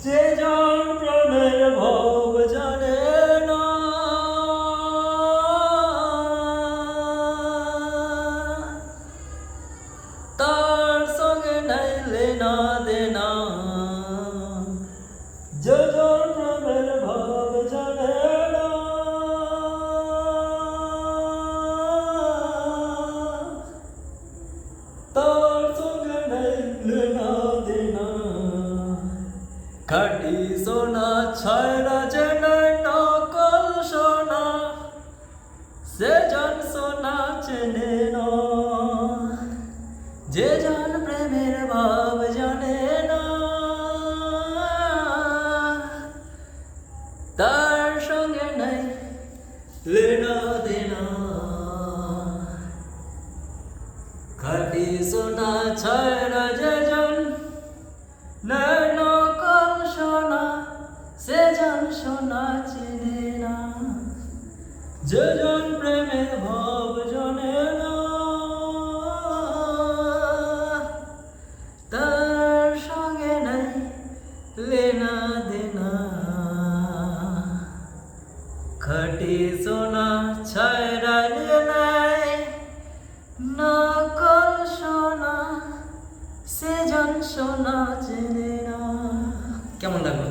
যে জন প্রেমের ভাব জানে না, তার সঙ্গে নাই লেনা দেনা। যে জন প্রেমের ভাব জানে না, তার সঙ্গে নাই লেনা দেনা। খাঁটি সোনা ছায়রা যে নাই নকল সোনা, সে জন সোনা চেনে না। যে জন প্রেমের ভাব জানে না, তার সঙ্গে নাই লেনা দেনা। খাঁটি সোনা ছায়রা যে জন নাই নকল সোনা, সে জন সোনা চেনে না। যে জন প্রেমের ভাব জানে না, তার সঙ্গে নাই লেনা দেনা। খাঁটি সোনা ছায়রা যে নাই নকল সোনা, সে জন সোনা চেনে না। কেমন লাগলো?